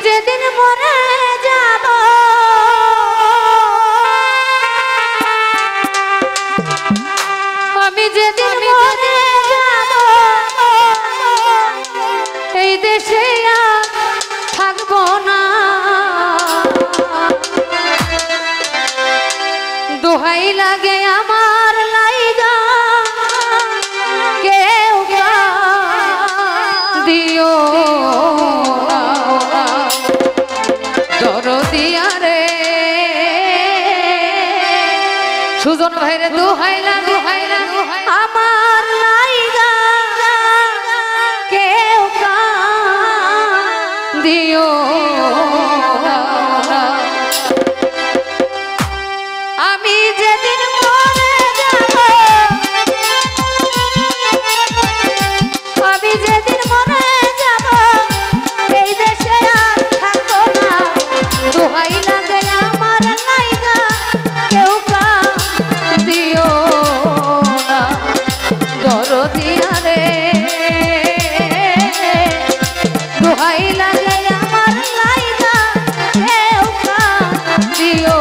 যেদিন মরে যাব আমি যেদিন মরে যাব এই দেশে আর থাকবো না দোহাই লাগে আমার লাইগা কেউ দিও দরদিয়া রে সুজন ভাইরে দোহাই লাগে আমার লাইগা কেউ দিও আমি যেদিন মরে যাব আমি যেদিন মরে যাব এই দেশে আর থাকবো না দোহাই লাগে আমার লাইগা কেউ দিও না দরদিয়া রে দোহাই লাগে আমার লাইগা কেউ দিও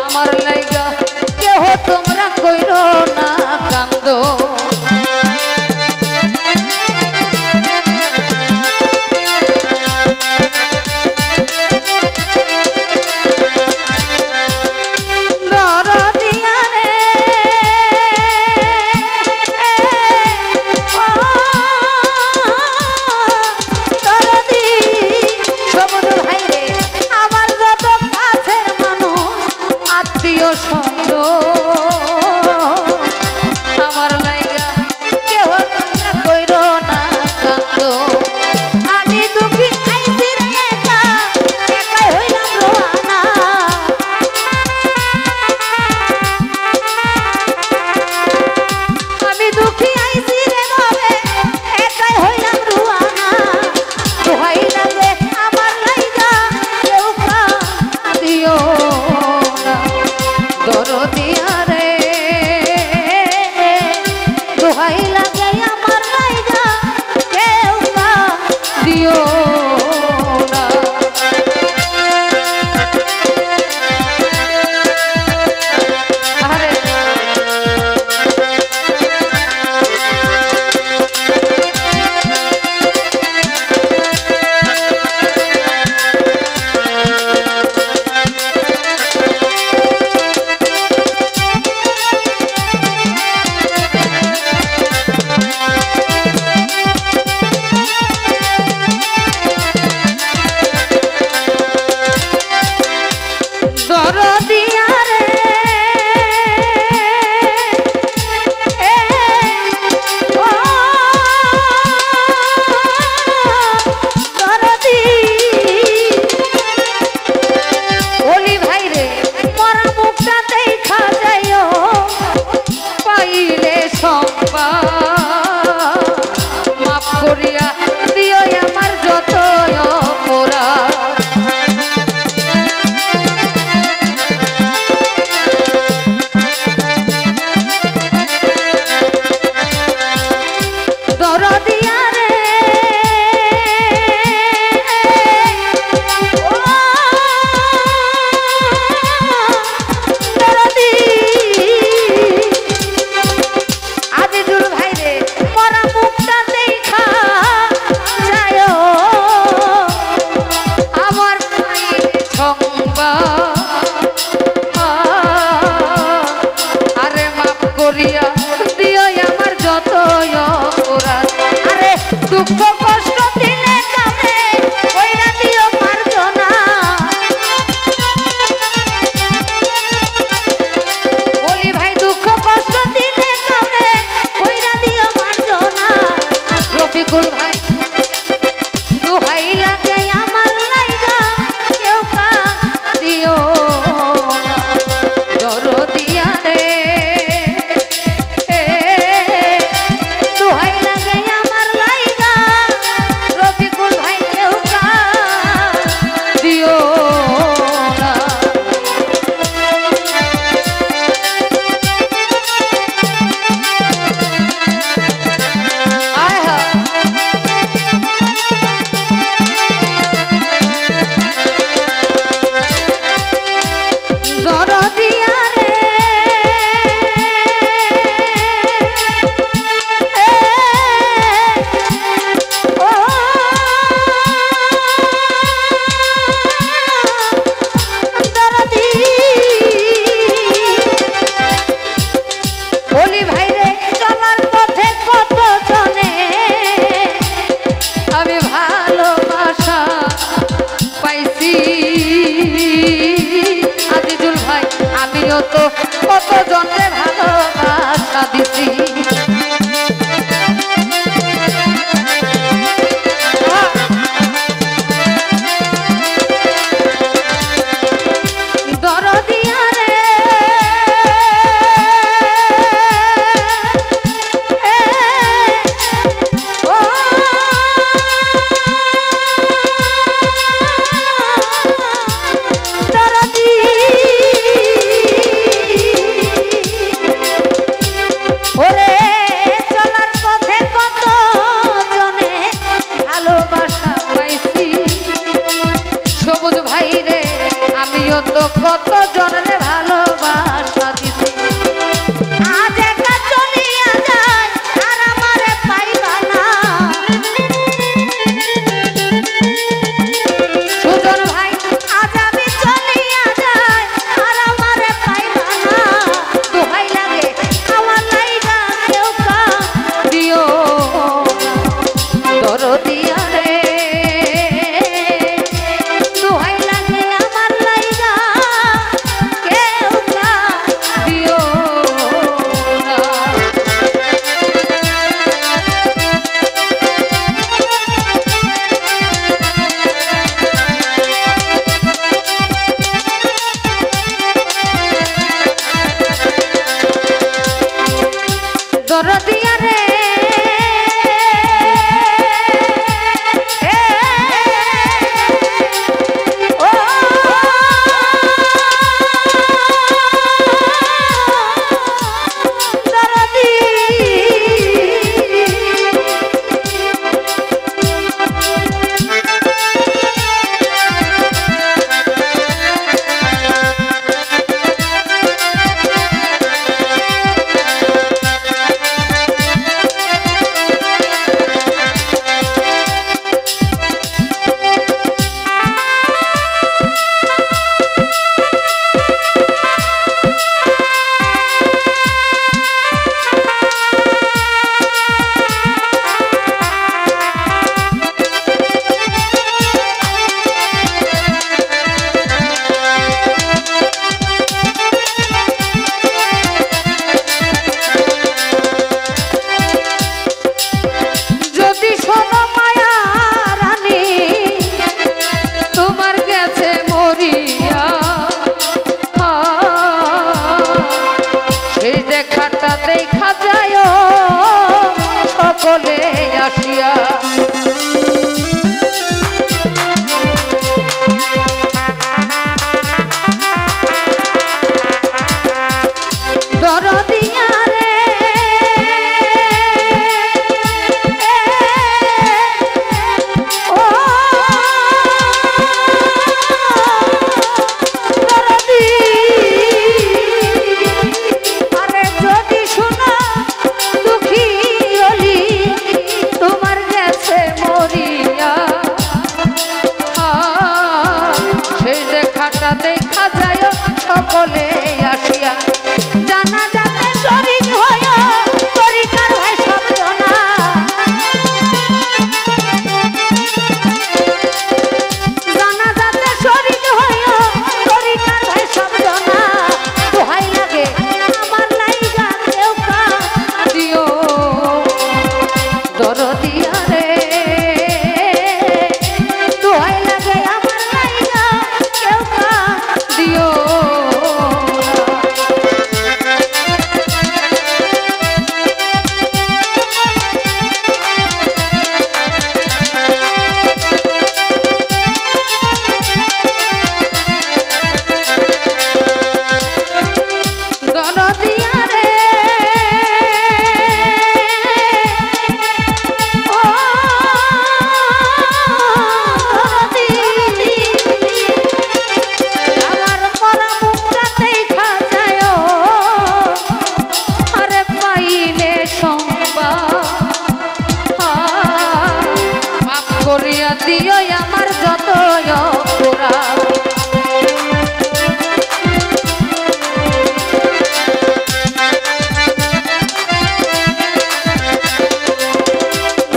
আমার লাইগা কেহ তোমরা কইরো না কান্দো আমার লাইগা কেহ তোমরা কইরো না কান্দো আমি দুঃখী আইছি রে একা একাই হইলাম রোয়ানা আমি দুঃখী আইছি রে ঘরে একাই হইলাম রোয়ানা দোহাই লাগে আমার লাইগা কেউ দিও না দরদিয়া রে দোহাই লাগে আমার লাইগা কেউ দিও না আরে দরদিয়া রে দরদি ওলি ভাই রে মরা মুখটা দেখা যাইও পাইলে সংবাদ মাফ করিয়া দিও আমার যত অপরাধ দরদিয়া রে দরদি আজিজুল ভাই রে মরা মুখটা দেখা যায় আমার সংবাদ আরে মাফ করিয়া দিও আমার যত অপরাধ আরে দুঃখ কষ্ট দিলে কামে কইরা দিও মার্জনা দিও আমার যত অপরাধ।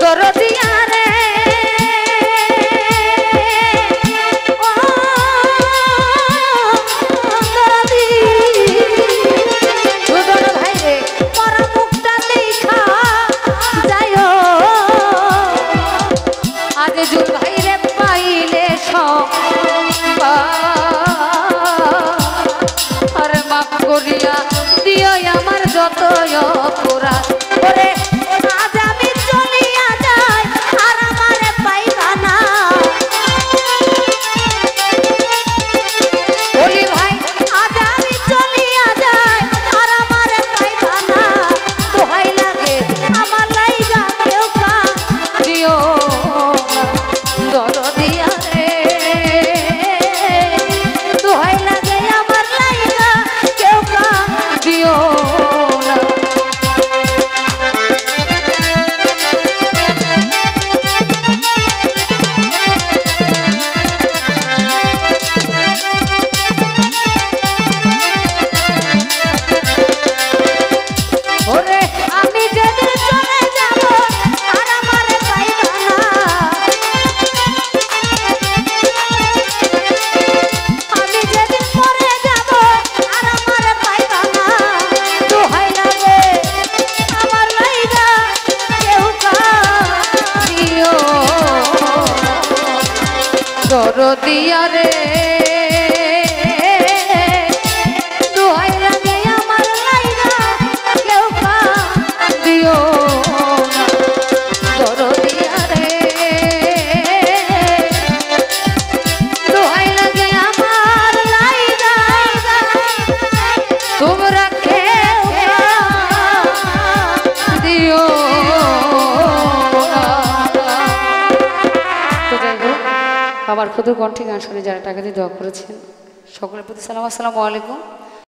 দরদিয়া রে ও দরদি সুদর ভাই রে পরা মুখটা দেখা যায়ও আজ জুল ভাই রে পাইলে আরে মাফ করিয়া দিও আমার যত অপরাধ। ওরে আজ আমি চলিয়া যাই আর আমারে পাইবা না। বলি ভাই আজ আমি চলিয়া যাই আর আমারে পাইবা না। দোহাই লাগে আমার লাইগা কেউ কাঁদিও দরদিয়া রে দোহাই লাগে আমার লাইগা কেউ কাঁদিও না। ওরে আমি যেদিন চলে যাব আর আমারে পাইবা না। আমি যেদিন মরে যাব আর আমারে পাইবা না। দোহাই লাগে আমার লাইগা কেউ কাঁদিও দরদিয়া রে দোহাই লাগে আমার লাইগা কেউ কাঁদিও আমার ক্ষুদ্র কণ্ঠে গান শুনে যারা টাকা দিয়ে দোয়া করেছেন সকলের প্রতি সালাম, আসসালামু আলাইকুম।